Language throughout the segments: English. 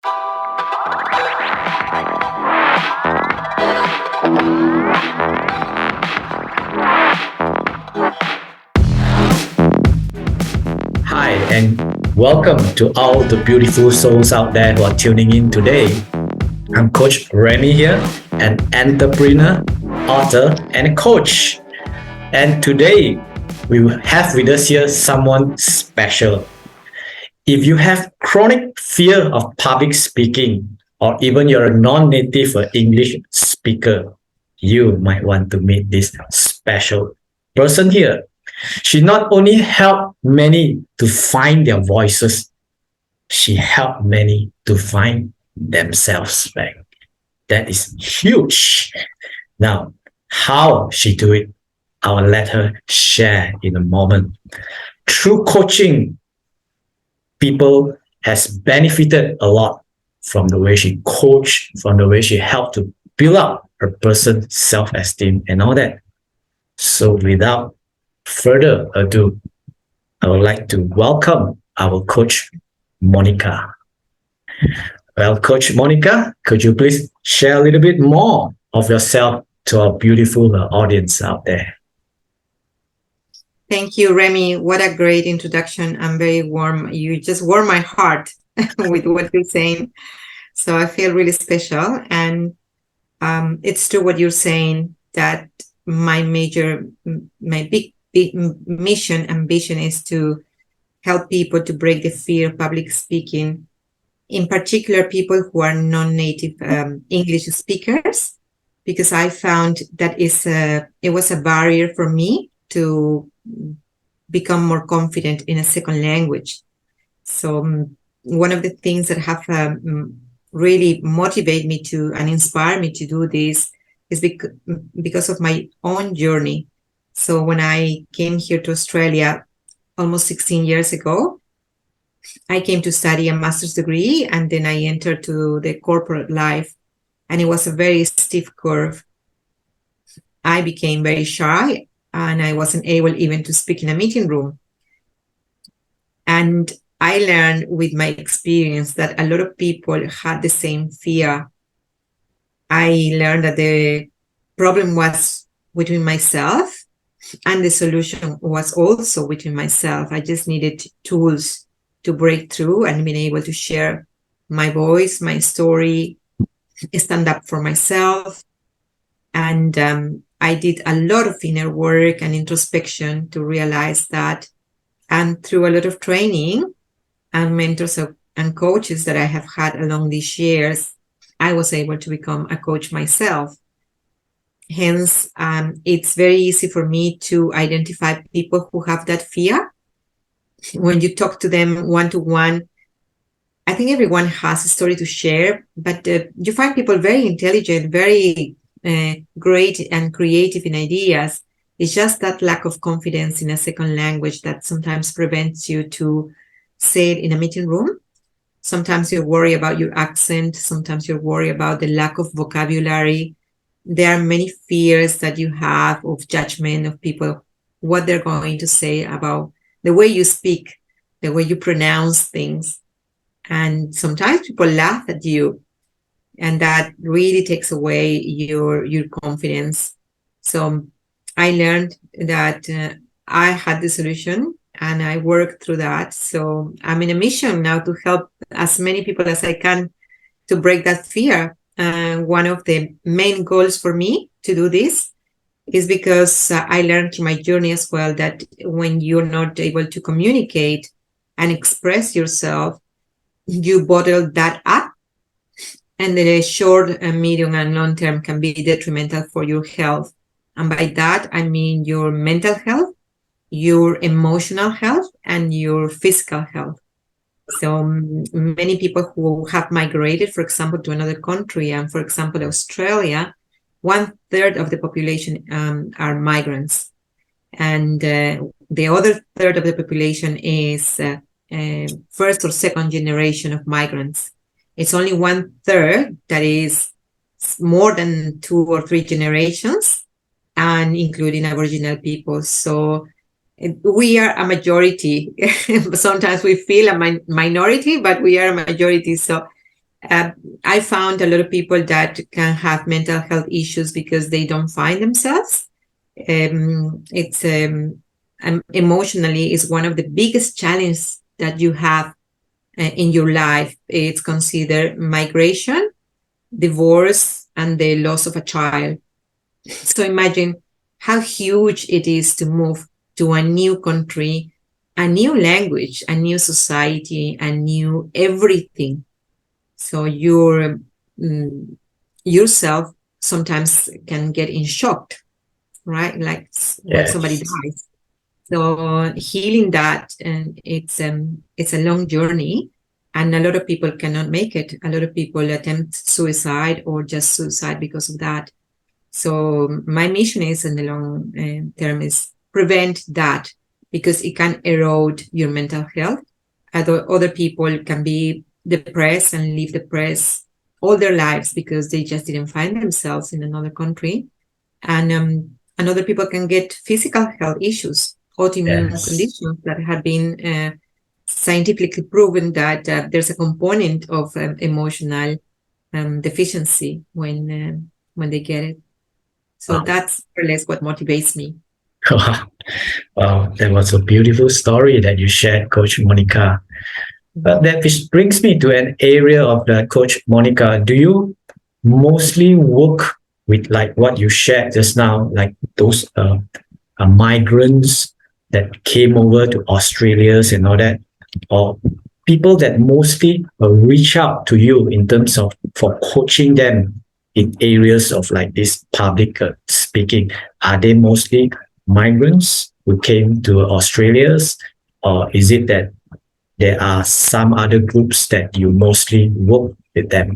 Hi, and welcome to all the beautiful souls out there who are tuning in today. I'm Coach Remy here, an entrepreneur, author, and a coach. And today we will have with us here someone special. If you have chronic fear of public speaking, or even you're a non-native English speaker, you might want to meet this special person here. She not only helped many to find their voices, she helped many to find themselves back. That is huge. Now, how she do it, I will let her share in a moment. Through coaching, people has benefited a lot from the way she coached, from the way she helped to build up her person's self-esteem and all that. So without further ado, I would like to welcome our coach, Monica. Well, Coach Monica, could you please share a little bit more of yourself to our beautiful audience out there? Thank you, Remy. What a great introduction. I'm very warm. You just warm my heart with what you're saying. So I feel really special. And it's true what you're saying, that my big mission, ambition is to help people to break the fear of public speaking, in particular people who are non-native English speakers, because I found that it was a barrier for me to become more confident in a second language. So one of the things that have really motivated me to and inspired me to do this is because of my own journey. So when I came here to Australia almost 16 years ago, I came to study a master's degree, and then I entered to the corporate life, and it was a very stiff curve. I became very shy, and I wasn't able even to speak in a meeting room. And I learned with my experience that a lot of people had the same fear. I learned that the problem was within myself, and the solution was also within myself. I just needed tools to break through and being able to share my voice, my story, stand up for myself. And I did a lot of inner work and introspection to realize that. And through a lot of training and mentors and coaches that I have had along these years, I was able to become a coach myself. Hence, it's very easy for me to identify people who have that fear. When you talk to them one-to-one, I think everyone has a story to share, but you find people very intelligent, very great and creative in ideas. It's just that lack of confidence in a second language that sometimes prevents you to say it in a meeting room. Sometimes you worry about your accent. Sometimes you worry about the lack of vocabulary. There are many fears that you have of judgment of people, what they're going to say about the way you speak, the way you pronounce things. And sometimes people laugh at you, and that really takes away your confidence. So I learned that I had the solution, and I worked through that. So I'm in a mission now to help as many people as I can to break that fear. One of the main goals for me to do this is because I learned through my journey as well that when you're not able to communicate and express yourself, you bottle that up, and the short, medium, and long term can be detrimental for your health. And by that, I mean your mental health, your emotional health, and your physical health. So many people who have migrated, for example, to another country, and for example, Australia, 1/3 of the population are migrants. And the other third of the population is first or second generation of migrants. It's only 1/3 that is more than 2 or 3 generations, and including Aboriginal people. So we are a majority. Sometimes we feel a minority, but we are a majority. So Uh, I found a lot of people that can have mental health issues because they don't find themselves. It's emotionally is one of the biggest challenges that you have in your life. It's considered migration, divorce, and the loss of a child. So imagine how huge it is to move to a new country, a new language, a new society, a new everything. So mm, yourself sometimes can get in shock, right? Like when somebody Yes. dies. So healing that, and it's a long journey, and a lot of people cannot make it. A lot of people attempt suicide or just suicide because of that. So my mission is in the long term is prevent that, because it can erode your mental health. Other people can be depressed and live depressed all their lives because they just didn't find themselves in another country. And other people can get physical health issues, autoimmune Yes. conditions that have been scientifically proven that there's a component of emotional deficiency when they get it. So Wow. that's more or less what motivates me. Wow, that was a beautiful story that you shared, Coach Monica. Mhm. That brings me to an area of the Coach Monica. Do you mostly work with like what you shared just now, like those migrants that came over to Australia's and all that, or people that mostly reach out to you in terms of for coaching them in areas of like this public speaking? Are they mostly migrants who came to Australia's, or is it that there are some other groups that you mostly work with them?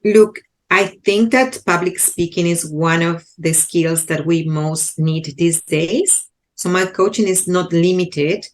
Look, I think that public speaking is one of the skills that we most need these days. So my coaching is not limited.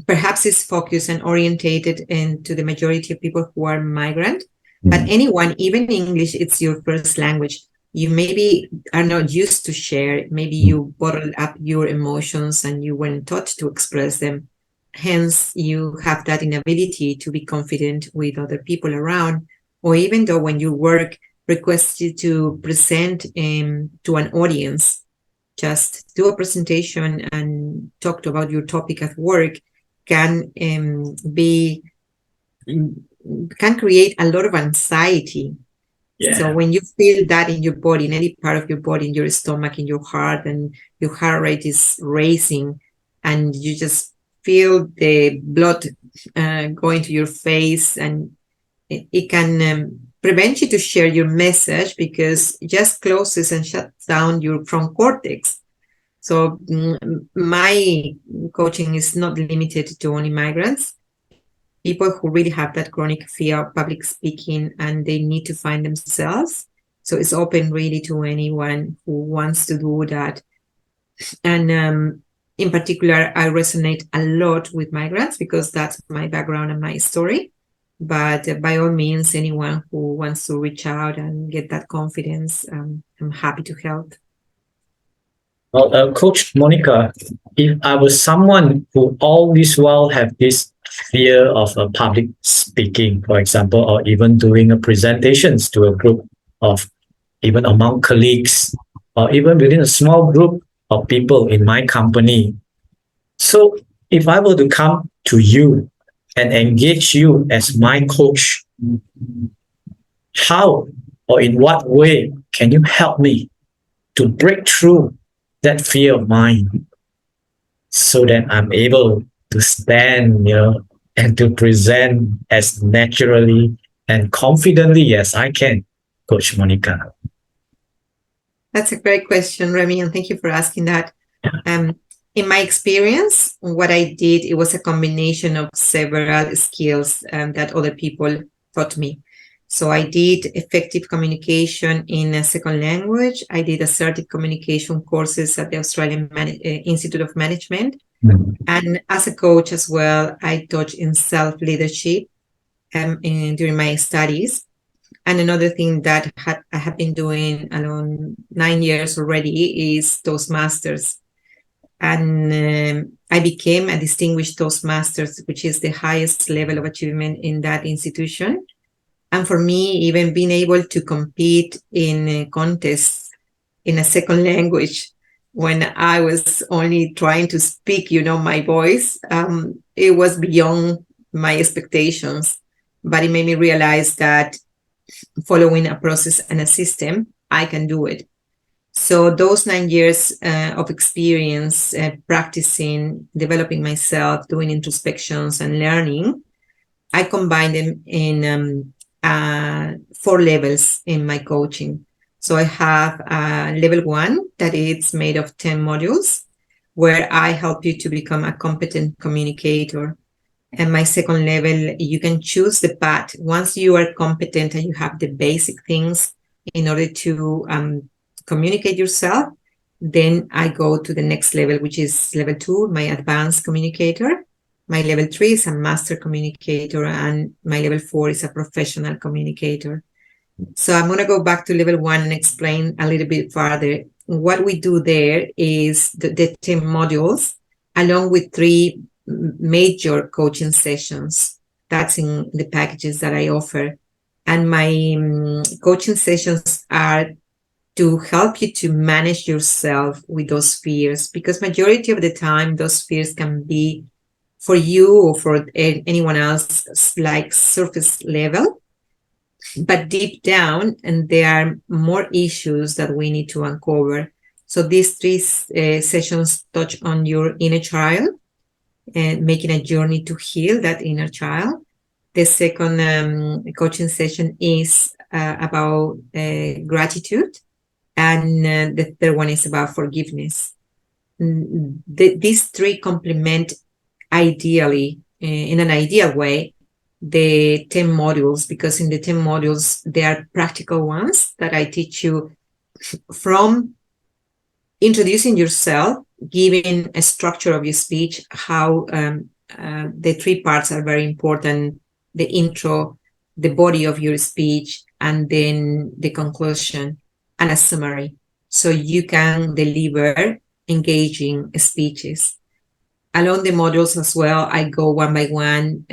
Perhaps it's focused and orientated into the majority of people who are migrant, but Mm. anyone, even English, it's your first language. You maybe are not used to share. Maybe you bottled up your emotions and you weren't taught to express them. Hence, you have that inability to be confident with other people around, or even though when your work requests you to present to an audience, just do a presentation and talk about your topic at work can be can create a lot of anxiety. So Yeah. when you feel that in your body, in any part of your body, in your stomach, in your heart, and your heart rate is racing, and you just feel the blood going to your face, and it can prevent you to share your message because it just closes and shuts down your front cortex. So my coaching is not limited to only migrants, people who really have that chronic fear of public speaking and they need to find themselves. So it's open really to anyone who wants to do that. And in particular, I resonate a lot with migrants because that's my background and my story. But by all means, anyone who wants to reach out and get that confidence, I'm happy to help. Well, Coach Monica, if I was someone who all this while have this fear of public speaking, for example, or even doing a presentations to a group of even among colleagues, or even within a small group of people in my company. So if I were to come to you and engage you as my coach, how or in what way can you help me to break through that fear of mine so that I'm able to stand, and to present as naturally and confidently as I can, Coach Monica? That's a great question, Remy, and thank you for asking that. Um, in my experience, what I did, it was a combination of several skills that other people taught me. So I did effective communication in a second language. I did assertive communication courses at the Australian Institute of Management. Mm. And as a coach as well, I taught in self-leadership during my studies. And another thing that I have been doing around 9 years already is Toastmasters. And I became a distinguished Toastmasters, which is the highest level of achievement in that institution. And for me, even being able to compete in contests in a second language when I was only trying to speak, my voice, it was beyond my expectations. But it made me realize that following a process and a system, I can do it. So those 9 years of experience practicing, developing myself, doing introspections and learning, I combine them in 4 levels in my coaching. So I have level 1 that is made of 10 modules where I help you to become a competent communicator. And my second level, you can choose the path. Once you are competent and you have the basic things in order to communicate yourself, then I go to the next level, which is level 2, my advanced communicator. My level 3 is a master communicator, and my level 4 is a professional communicator. So I'm going to go back to level 1 and explain a little bit further. What we do there is the 10 modules, along with 3 major coaching sessions. That's in the packages that I offer. And my coaching sessions are to help you to manage yourself with those fears, because majority of the time those fears can be for you or for anyone else like surface level, but deep down, and there are more issues that we need to uncover. So these 3 sessions touch on your inner child and making a journey to heal that inner child. The second coaching session is about gratitude, and the third one is about forgiveness. These 3 complement ideally, in an ideal way, the 10 modules, because in the 10 modules, there are practical ones that I teach you from introducing yourself, giving a structure of your speech, how the 3 parts are very important: the intro, the body of your speech, and then the conclusion and a summary. So you can deliver engaging speeches. Along the modules as well, I go one by one,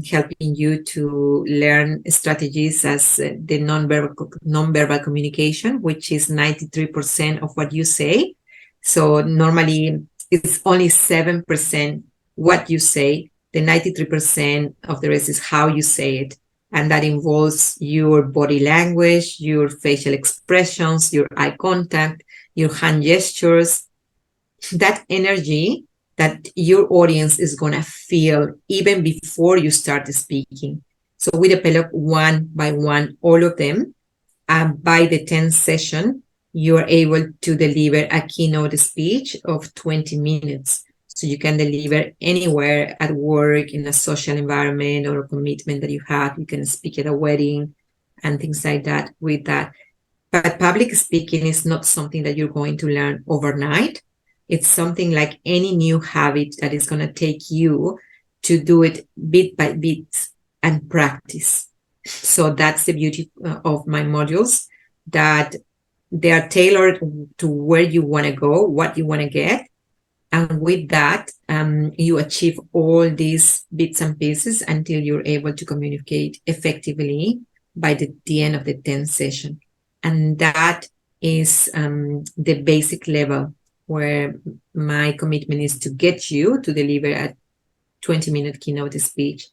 helping you to learn strategies as the nonverbal communication, which is 93% of what you say. So normally it's only 7% what you say. The 93% of the rest is how you say it. And that involves your body language, your facial expressions, your eye contact, your hand gestures, that energy that your audience is going to feel even before you start speaking. So we develop one by one all of them. And by the 10th session, you are able to deliver a keynote speech of 20 minutes. So you can deliver anywhere, at work, in a social environment, or a commitment that you have. You can speak at a wedding and things like that with that. But public speaking is not something that you're going to learn overnight. It's something like any new habit that is going to take you to do it bit by bit and practice. So that's the beauty of my modules, that they are tailored to where you want to go, what you want to get. And with that, you achieve all these bits and pieces until you're able to communicate effectively by the end of the 10th session. And that is the basic level where my commitment is to get you to deliver a 20-minute keynote speech.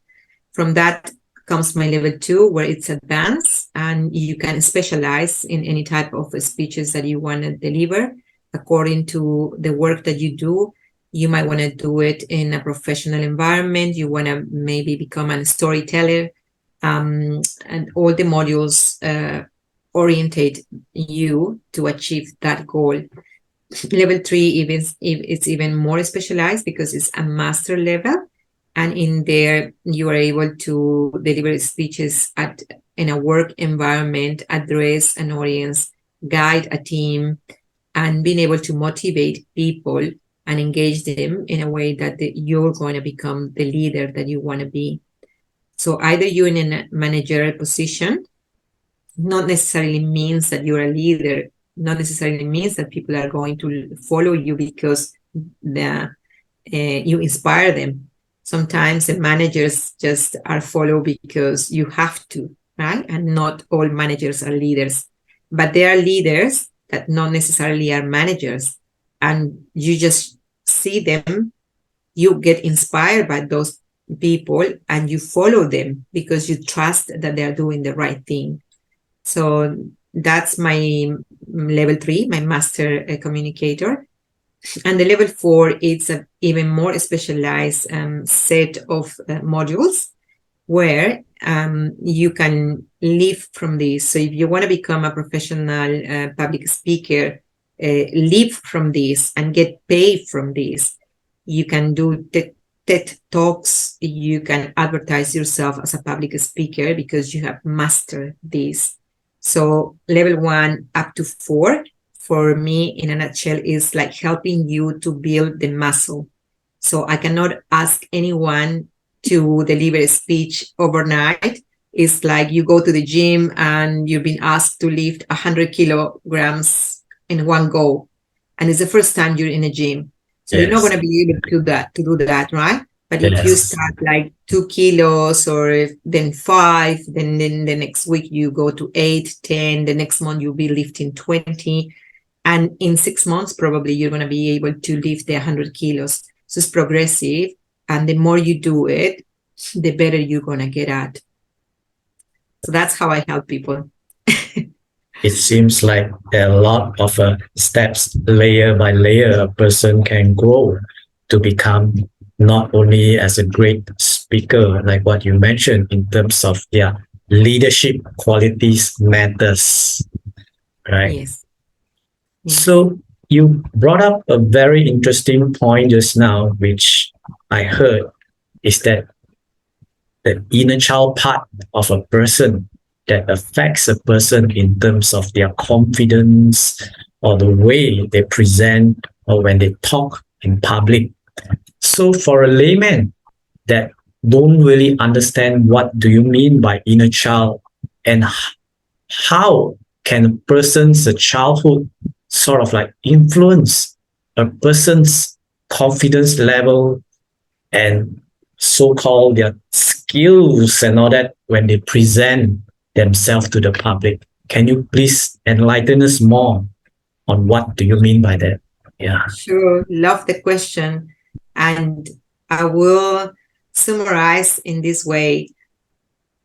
From that comes my level 2, where it's advanced, and you can specialize in any type of speeches that you want to deliver according to the work that you do. You might want to do it in a professional environment. You want to maybe become a storyteller, and all the modules orientate you to achieve that goal. Level 3 it's even more specialized because it's a master level, and in there you are able to deliver speeches in a work environment, address an audience, guide a team, and being able to motivate people and engage them in a way that you're going to become the leader that you want to be. So either you're in a managerial position, not necessarily means that you're a leader, not necessarily means that people are going to follow you because you inspire them. Sometimes the managers just are followed because you have to, right? And not all managers are leaders, but there are leaders that not necessarily are managers, and you just see them, you get inspired by those people and you follow them because you trust that they are doing the right thing. So that's my level 3, my master communicator. And the level 4, it's an even more specialized set of modules where you can live from this. So if you want to become a professional public speaker, live from this and get paid from this, you can do TED Talks, you can advertise yourself as a public speaker because you have mastered this. So level 1 up to 4, for me, in a nutshell, is like helping you to build the muscle. So I cannot ask anyone to deliver a speech overnight. It's like you go to the gym and you've been asked to lift 100 kilograms in one go. And it's the first time you're in a gym. So you're not Yes. going to be able to do that, right? But if you Yes. start like 2 kilos or then 5, then the next week you go to 8, 10, the next month you'll be lifting 20. And in 6 months, probably you're going to be able to lift the 100 kilos. So it's progressive. And the more you do it, the better you're going to get at. So that's how I help people. It seems like a lot of steps, layer by layer, a person can grow to become not only as a great speaker, like what you mentioned, in terms of their leadership qualities matters, right? Yes. Yes. So you brought up a very interesting point just now, which I heard is that the inner child part of a person that affects a person in terms of their confidence or the way they present or when they talk in public. So for a layman that don't really understand what do you mean by inner child and how can a person's childhood sort of like influence a person's confidence level and so-called their skills and all that when they present themselves to the public. Can you please enlighten us more on what do you mean by that? Yeah. Sure. Love the question. And I will summarize in this way.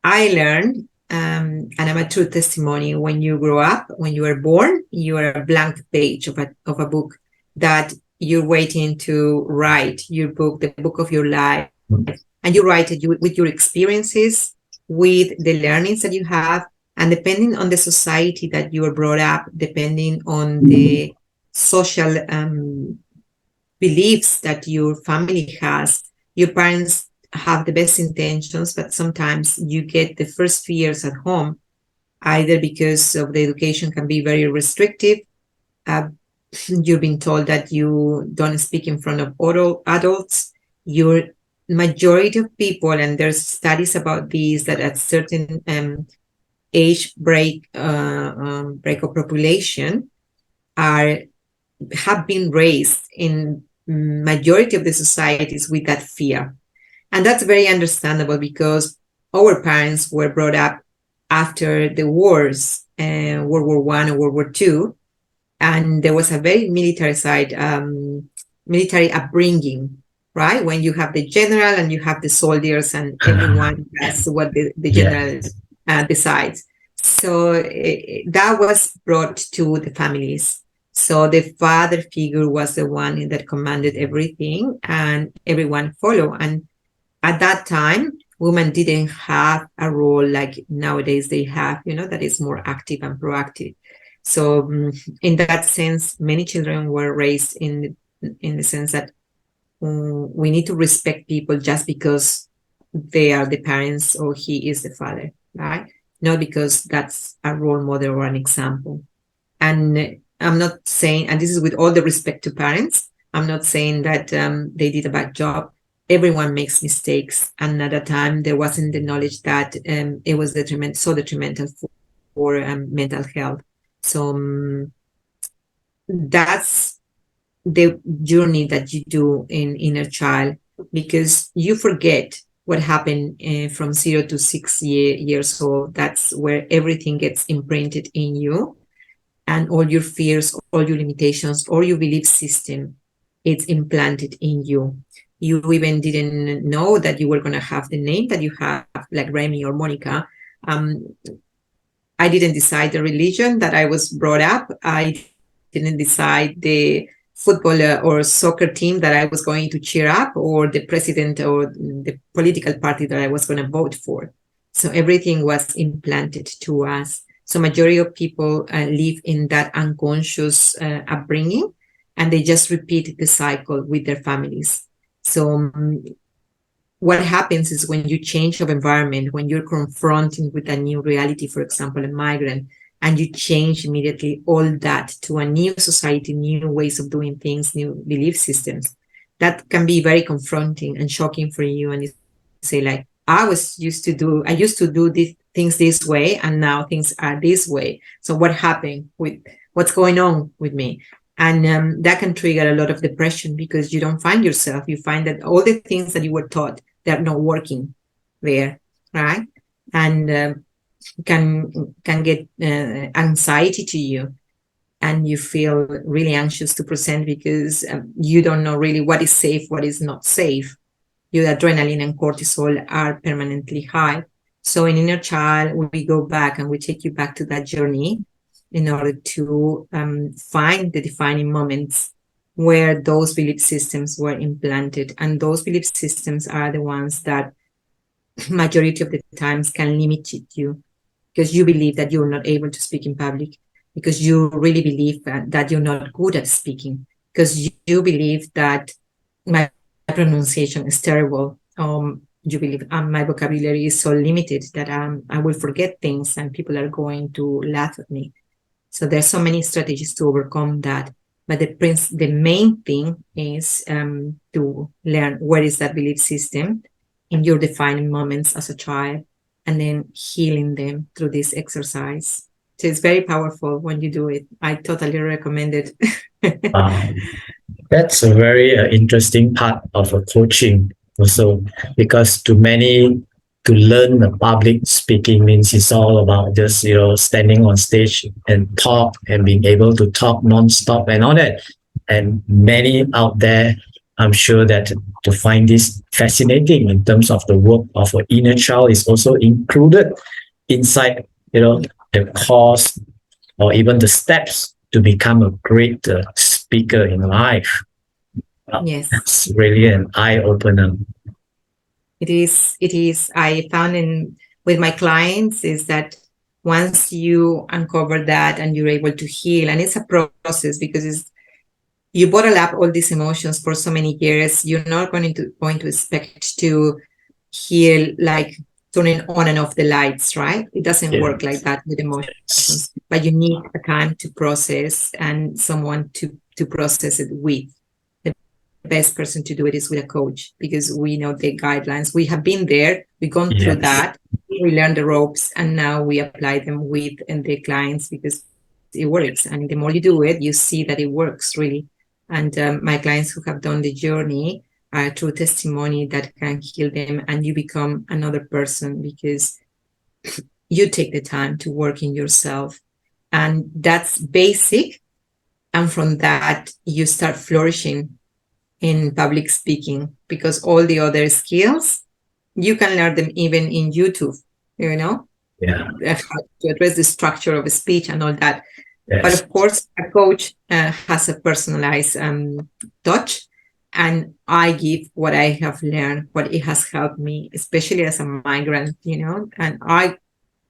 I learned, and I'm a true testimony, when you grow up, when you are born, you are a blank page of a book that you're waiting to write your book, the book of your life. And you write it with your experiences, with the learnings that you have, and depending on the society that you are brought up, depending on the social beliefs that your family has, your parents have the best intentions, but sometimes you get the first fears at home, either because of the education can be very restrictive. You've been told that you don't speak in front of other adults. Your majority of people, and there's studies about these, that at certain age break of population have been raised in majority of the societies with that fear. And that's very understandable because our parents were brought up after the wars, World War One and World War Two, and there was a very military side, military upbringing, right? When you have the general and you have the soldiers, and everyone does what the general decides. So that was brought to the families. So the father figure was the one that commanded everything, and everyone followed. And at that time, women didn't have a role like nowadays they have, that is more active and proactive. So in that sense, many children were raised in the sense that we need to respect people just because they are the parents or he is the father, right? Not because that's a role model or an example. And I'm not saying, and this is with all the respect to parents, I'm not saying that they did a bad job. Everyone makes mistakes. And at that time, there wasn't the knowledge that it was so detrimental for mental health. So that's the journey that you do in inner child, because you forget what happened from 0 to 6 years old. That's where everything gets imprinted in you, and all your fears, all your limitations, all your belief system, it's implanted in you. You even didn't know that you were going to have the name that you have, like Remy or Monica. um, I didn't decide the religion that I was brought up. I didn't decide the football or soccer team that I was going to cheer up, or the president or the political party that I was going to vote for. So everything was implanted to us. So majority of people live in that unconscious upbringing, and they just repeat the cycle with their families. So what happens is when you change of environment, when you're confronting with a new reality, for example, a migrant, and you change immediately all that to a new society, new ways of doing things, new belief systems, that can be very confronting and shocking for you. And you say like, I used to do these things this way, and now things are this way. So what happened with what's going on with me? And that can trigger a lot of depression, because you don't find yourself. You find that all the things that you were taught, they're not working there, right? And can get anxiety to you, and you feel really anxious to present, because you don't know really what is safe, what is not safe. Your adrenaline and cortisol are permanently high. So in inner child, we go back and we take you back to that journey in order to find the defining moments where those belief systems were implanted. And those belief systems are the ones that majority of the times can limit you, because you believe that you're not able to speak in public, because you really believe that you're not good at speaking, because you believe that my pronunciation is terrible. You believe my vocabulary is so limited that I will forget things and people are going to laugh at me. So there's so many strategies to overcome that. But the main thing is to learn what is that belief system in your defining moments as a child, and then healing them through this exercise. So it's very powerful when you do it. I totally recommend it. Um, that's a very interesting part of a coaching also, because to many, to learn the public speaking means it's all about just standing on stage and talk and being able to talk non-stop and all that. And many out there, I'm sure that to find this fascinating in terms of the work of an inner child is also included inside the course or even the steps to become a great speaker in life. Yes, It's really an eye opener. it is. It is. I found in with my clients is that once you uncover that and you're able to heal, and it's a process, because you bottle up all these emotions for so many years, you're not going to expect to heal like turning on and off the lights, right? It doesn't Yeah. work like that with emotions, but you need a time to process and someone to process it with. The best person to do it is with a coach, because we know the guidelines. We have been there, we've gone through Yes. that, we learned the ropes, and now we apply them with the clients, because it works. And the more you do it, you see that it works really. And my clients who have done the journey are true testimony that can heal them, and you become another person because you take the time to work in yourself. And that's basic. And from that, you start flourishing in public speaking, because all the other skills, you can learn them even in YouTube, you know, Yeah. how to address the structure of a speech and all that. But Yes. of course, a coach has a personalized touch, and I give what I have learned, what it has helped me, especially as a migrant, And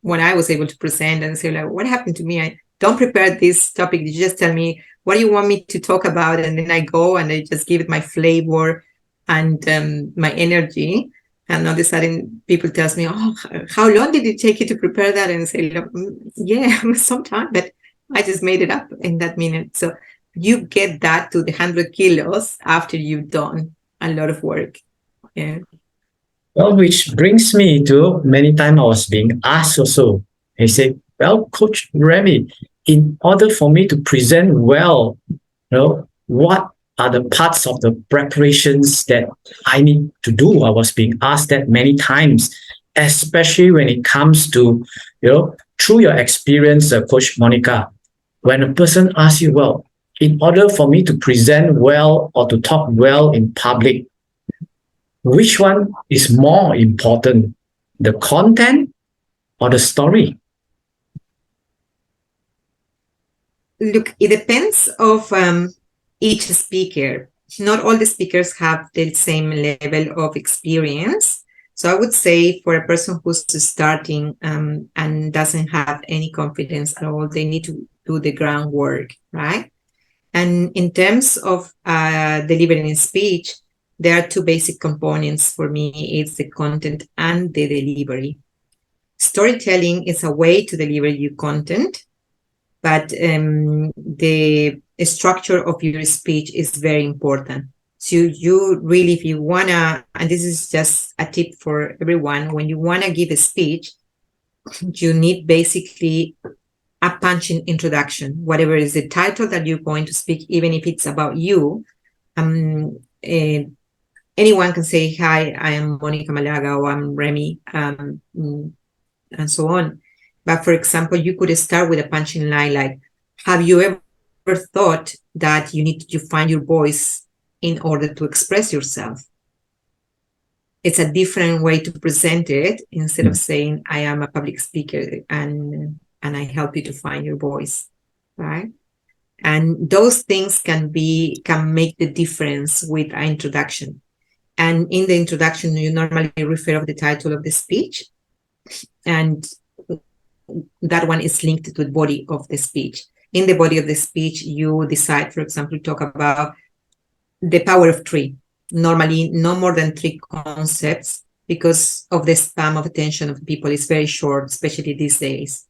when I was able to present and say, like, what happened to me? I don't prepare this topic. You just tell me, what do you want me to talk about? And then I go and I just give it my flavor and my energy. And all of a sudden, people tells me, "Oh, how long did it take you to prepare that?" And I say, "Yeah, some time, but I just made it up in that minute." So you get that to the 100 kilos after you've done a lot of work. Yeah. Well, which brings me to many times I was being asked also. They say, well, Coach Remy, in order for me to present well, what are the parts of the preparations that I need to do? I was being asked that many times, especially when it comes to, through your experience, Coach Monica, when a person asks you, well, in order for me to present well or to talk well in public, which one is more important, the content or the story? Look, it depends of each speaker. Not all the speakers have the same level of experience. So I would say for a person who's starting and doesn't have any confidence at all, they need to do the groundwork, right? And in terms of delivering speech, there are two basic components for me. It's the content and the delivery. Storytelling is a way to deliver your content, but the structure of your speech is very important. So you really, if you wanna, and this is just a tip for everyone, when you wanna give a speech, you need basically a punching introduction, whatever is the title that you're going to speak, even if it's about you. Anyone can say, hi, I am Monica Malaga, or I'm Remy, and so on. But for example, you could start with a punching line like, have you ever thought that you need to find your voice in order to express yourself? It's a different way to present it instead of saying, I am a public speaker and I help you to find your voice, right? And those things can make the difference with an introduction. And in the introduction, you normally refer to the title of the speech, and that one is linked to the body of the speech. In the body of the speech, you decide, for example, to talk about the power of three. Normally, no more than three concepts, because of the span of attention of people is very short, especially these days.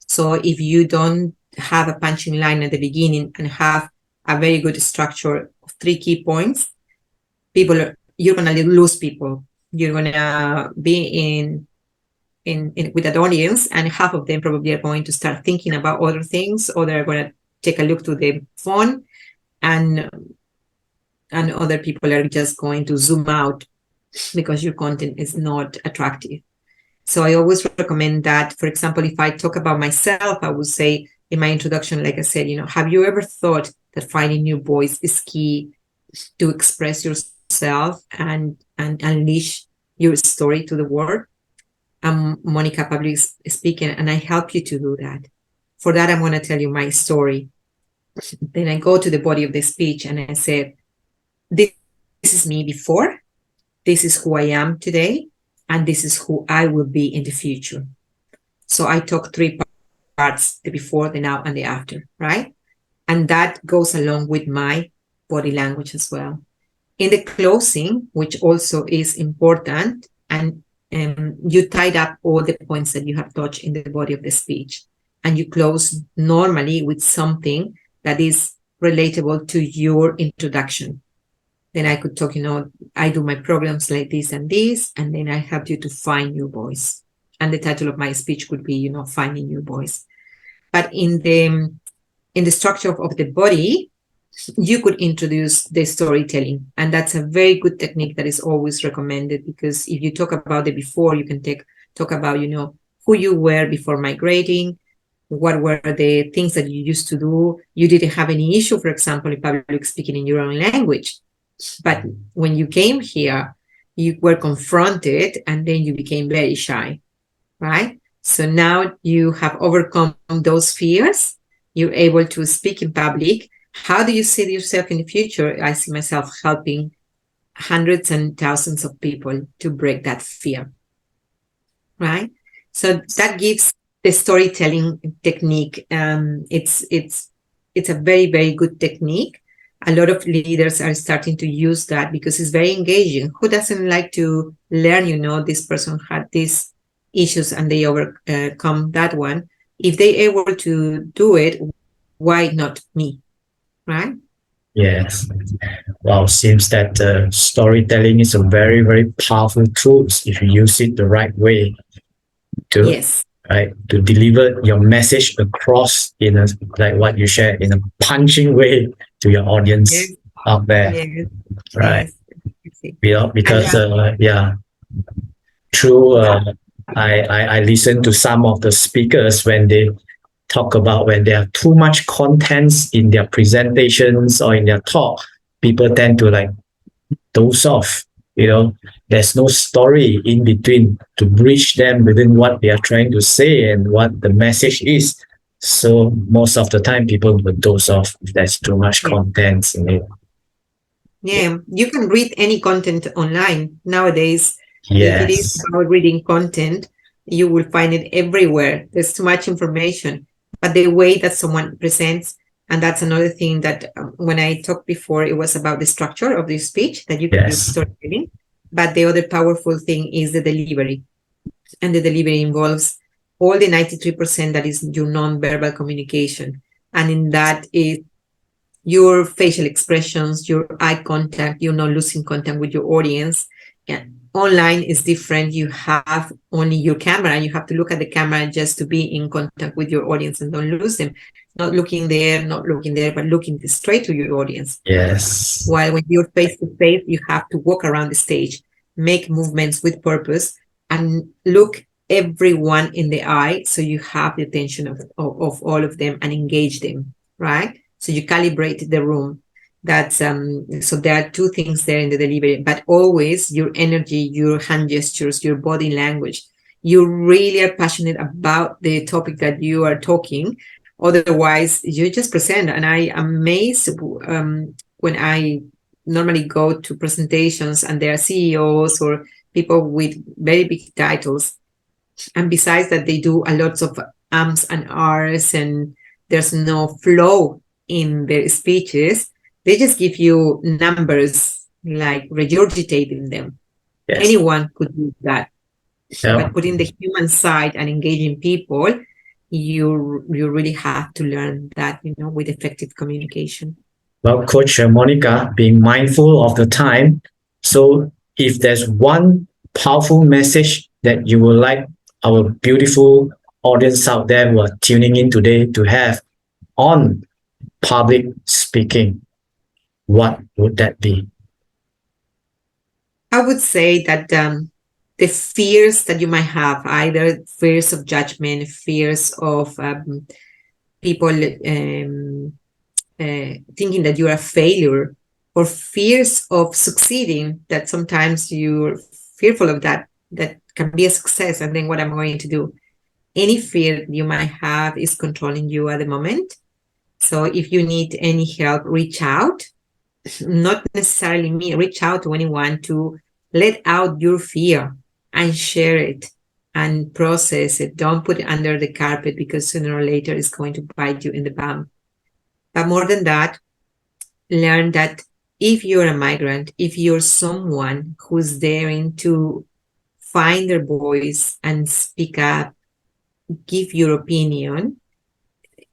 So if you don't have a punching line at the beginning and have a very good structure of three key points, you're going to lose people. You're going to be in with an audience, and half of them probably are going to start thinking about other things, or they're going to take a look to the phone, and other people are just going to zoom out because your content is not attractive. So I always recommend that. For example, if I talk about myself, I would say in my introduction, like I said, have you ever thought that finding your voice is key to express yourself and unleash your story to the world? I'm Monica, public speaking, and I help you to do that. For that, I'm going to tell you my story. Then I go to the body of the speech and I say, this is me before, this is who I am today, and this is who I will be in the future. So I talk three parts, the before, the now, and the after, right? And that goes along with my body language as well. In the closing, which also is important, and you tied up all the points that you have touched in the body of the speech, and you close normally with something that is relatable to your introduction. Then I could talk, I do my problems like this and this, and then I help you to find your voice. And the title of my speech could be, finding your voice. But in the structure of the body, you could introduce the storytelling, and that's a very good technique that is always recommended, because if you talk about the before, you can talk about who you were before migrating, what were the things that you used to do. You didn't have any issue, for example, in public speaking in your own language, but when you came here, you were confronted and then you became very shy, right? So now you have overcome those fears, you're able to speak in public. How do you see yourself in the future? I see myself helping hundreds and thousands of people to break that fear, right? So that gives the storytelling technique. It's a very, very good technique. A lot of leaders are starting to use that because it's very engaging. Who doesn't like to learn, this person had these issues and they overcome that one? If they're able to do it, why not me? Right? Yes. Wow, seems that storytelling is a very, very powerful tool if you use it the right way to Yes. right to deliver your message across in a like what you share in a punching way to your audience. Yes. out there, Yes, right? yes. I see. And Because yeah, through I listen to some of the speakers when they talk about when there are too much contents in their presentations or in their talk, people tend to like doze off. There's no story in between to bridge them within what they are trying to say and what the message is. So most of the time, people will doze off if there's too much yeah, content in it. yeah, you can read any content online nowadays. If it is Yes, about reading content, you will find it everywhere. There's too much information, but the way that someone presents, and that's another thing that when I talked before, it was about the structure of the speech that you can use yes, storytelling. But the other powerful thing is the delivery, and the delivery involves all the 93% that is your non-verbal communication, and in that is your facial expressions, your eye contact, you're not losing contact with your audience. Yeah. Online is different. You have only your camera and you have to look at the camera just to be in contact with your audience and don't lose them. Not looking there, but looking straight to your audience. yes, While when you're face to face, you have to walk around the stage, make movements with purpose, and look everyone in the eye so you have the attention of all of them and engage them, right? So you calibrate the room. That's so there are two things there in the delivery, but always your energy, your hand gestures, your body language. You really are passionate about the topic that you are talking. Otherwise, you just present. And I am amazed when I normally go to presentations and there are CEOs or people with very big titles. And besides that, they do a lot of ums and ahs, and there's no flow in their speeches. They just give you numbers, like regurgitating them. yes. Anyone could do that. Yeah. But putting the human side and engaging people, you really have to learn that, with effective communication. Well, Coach Monica, being mindful of the time. So, if there's one powerful message that you would like our beautiful audience out there who are tuning in today to have on public speaking, what would that be? I would say that the fears that you might have, either fears of judgment, fears of people thinking that you're a failure, or fears of succeeding, that sometimes you're fearful of that can be a success, and then what am I going to do? Any fear you might have is controlling you at the moment. So if you need any help, reach out. Not necessarily me, reach out to anyone to let out your fear and share it and process it. Don't put it under the carpet, because sooner or later it's going to bite you in the bum. But more than that, learn that if you're a migrant, if you're someone who's daring to find their voice and speak up, give your opinion,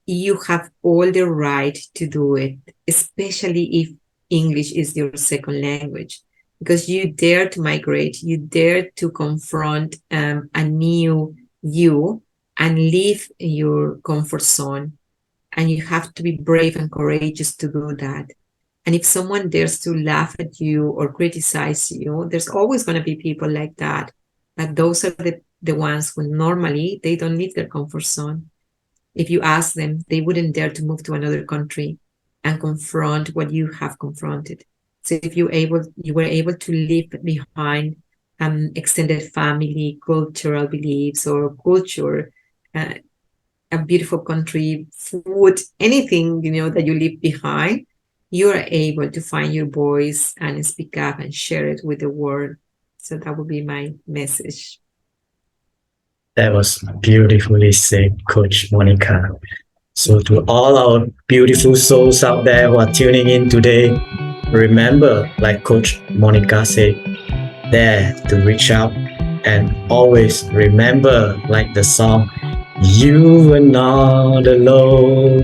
you have all the right to do it, especially if English is your second language, because you dare to migrate, you dare to confront a new you and leave your comfort zone. And you have to be brave and courageous to do that. And if someone dares to laugh at you or criticize you, there's always going to be people like that. But those are the ones who normally they don't leave their comfort zone. If you ask them, they wouldn't dare to move to another country and confront what you have confronted. So if you were able to leave behind extended family, cultural beliefs, or culture, a beautiful country, food, anything that you leave behind, you are able to find your voice and speak up and share it with the world. So that would be my message. That was beautifully said, Coach Monica. So, to all our beautiful souls out there who are tuning in today, remember, like Coach Monica said, there to reach out, and always remember, like the song, you are not alone.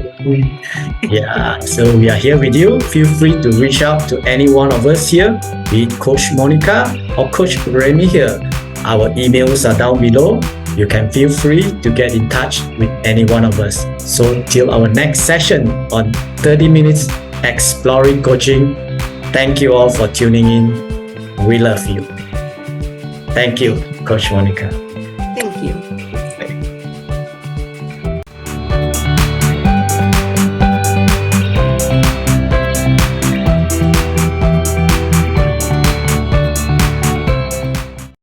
Yeah, so we are here with you. Feel free to reach out to any one of us here, be it Coach Monica or Coach Remy here. Our emails are down below. You can feel free to get in touch with any one of us. So till our next session on 30 Minutes Exploring Coaching, Thank you all for tuning in. We love you. Thank you, Coach Monica. Thank you.